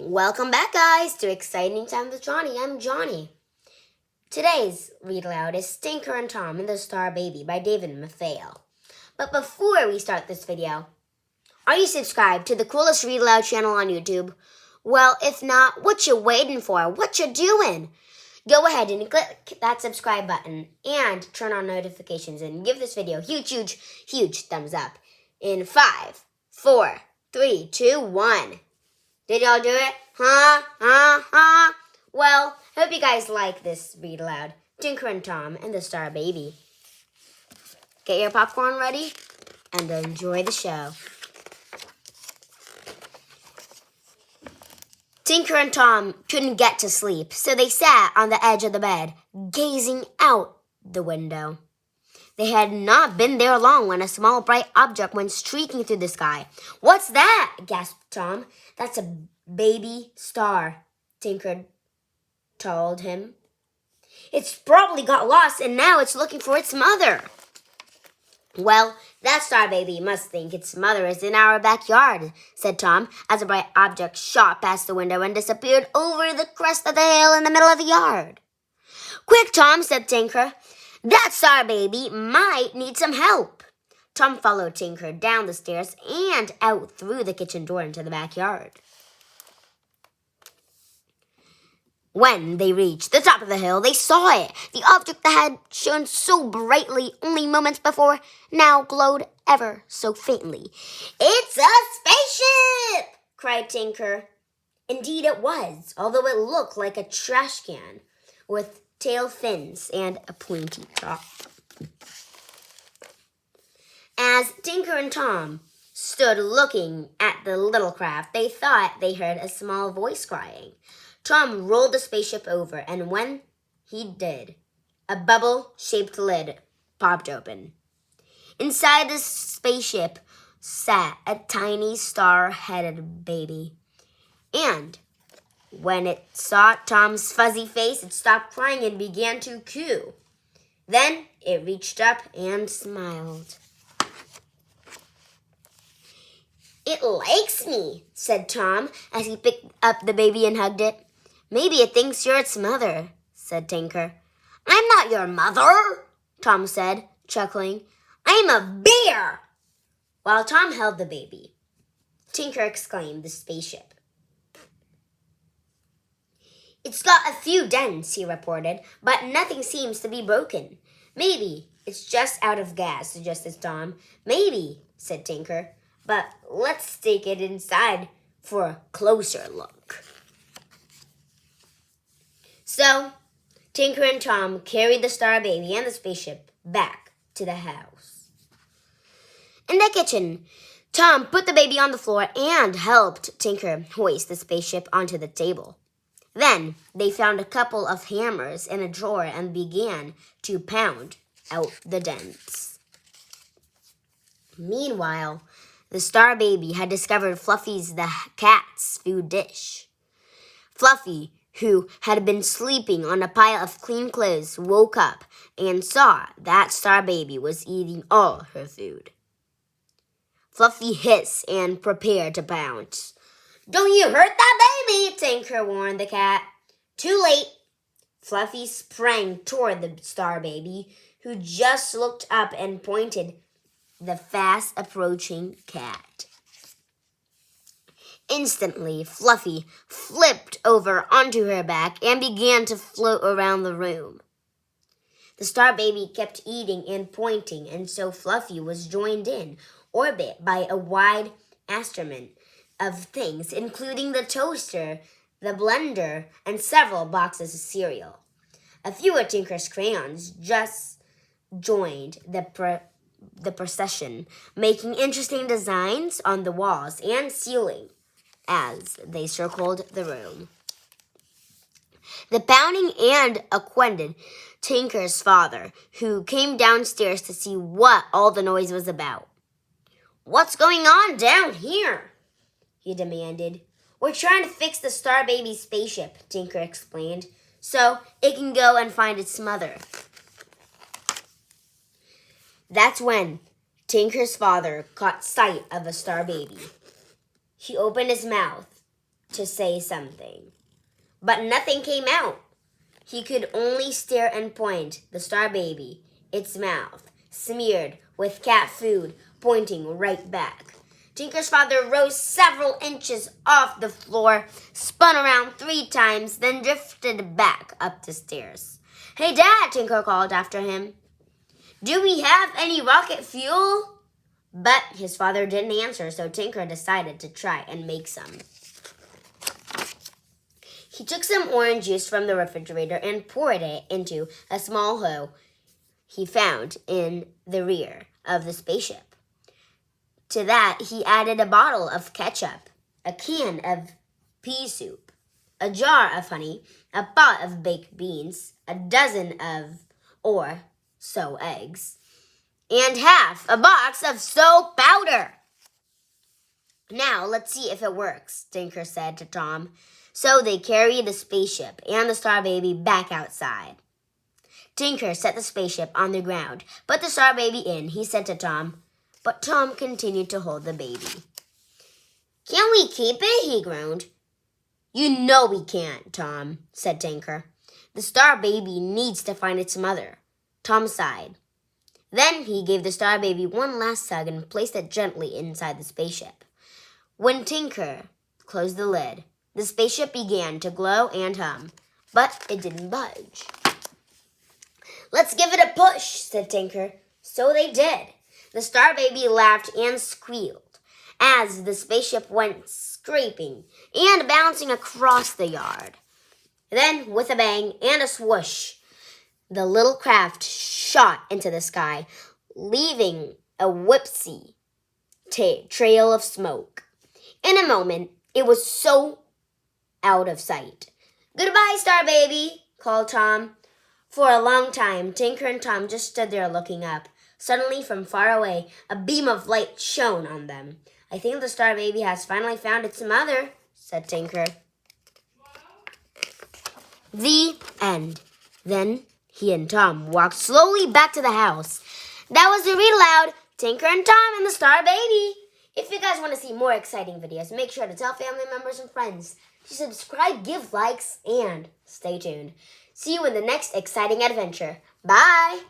Welcome back, guys, to Exciting Time with Johnny. I'm Johnny. Today's read aloud is Tinker and Tom and the Star Baby by David Maffeo. But before we start this video, are you subscribed to the coolest read aloud channel on YouTube? Well, if not, what you waiting for? What you doing? Go ahead and click that subscribe button and turn on notifications and give this video a huge thumbs up. In 5, 4, 3, 2, 1. Did y'all do it? Well, hope you guys like this read aloud. Tinker and Tom and the Star Baby. Get your popcorn ready and enjoy the show. Tinker and Tom couldn't get to sleep, so they sat on the edge of the bed, gazing out the window. They had not been there long when a small bright object went streaking through the sky. "What's that?" gasped Tom. "That's a baby star," Tinker told him. "It's probably got lost and now it's looking for its mother." "Well, that star baby must think its mother is in our backyard," said Tom, as a bright object shot past the window and disappeared over the crest of the hill in the middle of the yard. "Quick, Tom," said Tinker. "That star baby might need some help." Tom followed Tinker down the stairs and out through the kitchen door into the backyard. When they reached the top of the hill, they saw it. The object that had shone so brightly only moments before now glowed ever so faintly. "It's a spaceship!" cried Tinker. Indeed it was, although it looked like a trash can with tail fins and a pointy top. As Tinker and Tom stood looking at the little craft, they thought they heard a small voice crying. Tom rolled the spaceship over, and when he did, a bubble-shaped lid popped open. Inside the spaceship sat a tiny star-headed baby. And when it saw Tom's fuzzy face, it stopped crying and began to coo. Then it reached up and smiled. "It likes me," said Tom as he picked up the baby and hugged it. "Maybe it thinks you're its mother," said Tinker. "I'm not your mother," Tom said, chuckling. "I'm a bear." While Tom held the baby, Tinker exclaimed the spaceship. "It's got a few dents," he reported, "but nothing seems to be broken." "Maybe it's just out of gas," suggested Tom. "Maybe," said Tinker, "but let's take it inside for a closer look." So, Tinker and Tom carried the star baby and the spaceship back to the house. In the kitchen, Tom put the baby on the floor and helped Tinker hoist the spaceship onto the table. Then they found a couple of hammers in a drawer and began to pound out the dents. Meanwhile, the star baby had discovered Fluffy's the cat's food dish. Fluffy, who had been sleeping on a pile of clean clothes, woke up and saw that star baby was eating all her food. Fluffy hissed and prepared to pounce. "Don't you hurt that baby," Tinker warned the cat. Too late. Fluffy sprang toward the star baby, who just looked up and pointed the fast-approaching cat. Instantly, Fluffy flipped over onto her back and began to float around the room. The star baby kept eating and pointing, and so Fluffy was joined in orbit by a wide assortment of things, including the toaster, the blender, and several boxes of cereal. A few of Tinker's crayons just joined the procession, making interesting designs on the walls and ceiling as they circled the room. The pounding and acquainted Tinker's father, who came downstairs to see what all the noise was about. "What's going on down here?" he demanded. "We're trying to fix the star baby spaceship," Tinker explained, "so it can go and find its mother." That's when Tinker's father caught sight of a star baby. He opened his mouth to say something, but nothing came out. He could only stare and point, the Star Baby, its mouth smeared with cat food, pointing right back. Tinker's father rose several inches off the floor, spun around 3 times, then drifted back up the stairs. "Hey, Dad," Tinker called after him. "Do we have any rocket fuel?" But his father didn't answer, so Tinker decided to try and make some. He took some orange juice from the refrigerator and poured it into a small hole he found in the rear of the spaceship. To that, he added a bottle of ketchup, a can of pea soup, a jar of honey, a pot of baked beans, a dozen of or so eggs, and half a box of soap powder. "Now, let's see if it works," Tinker said to Tom. So they carried the spaceship and the Star Baby back outside. Tinker set the spaceship on the ground, put the Star Baby in, he said to Tom, but Tom continued to hold the baby. "Can't we keep it?" he groaned. "You know we can't, Tom," said Tinker. "The Star Baby needs to find its mother." Tom sighed. Then he gave the Star Baby one last hug and placed it gently inside the spaceship. When Tinker closed the lid, the spaceship began to glow and hum, but it didn't budge. "Let's give it a push," said Tinker. So they did. The Star Baby laughed and squealed as the spaceship went scraping and bouncing across the yard. Then, with a bang and a swoosh, the little craft shot into the sky, leaving a whipsy trail of smoke. In a moment, it was so out of sight. "Goodbye, Star Baby," called Tom. For a long time, Tinker and Tom just stood there looking up. Suddenly, from far away, a beam of light shone on them. "I think the Star Baby has finally found its mother," said Tinker. The end. Then he and Tom walked slowly back to the house. That was the Read Aloud, Tinker and Tom and the Star Baby. If you guys want to see more exciting videos, make sure to tell family members and friends to subscribe, give likes, and stay tuned. See you in the next exciting adventure. Bye!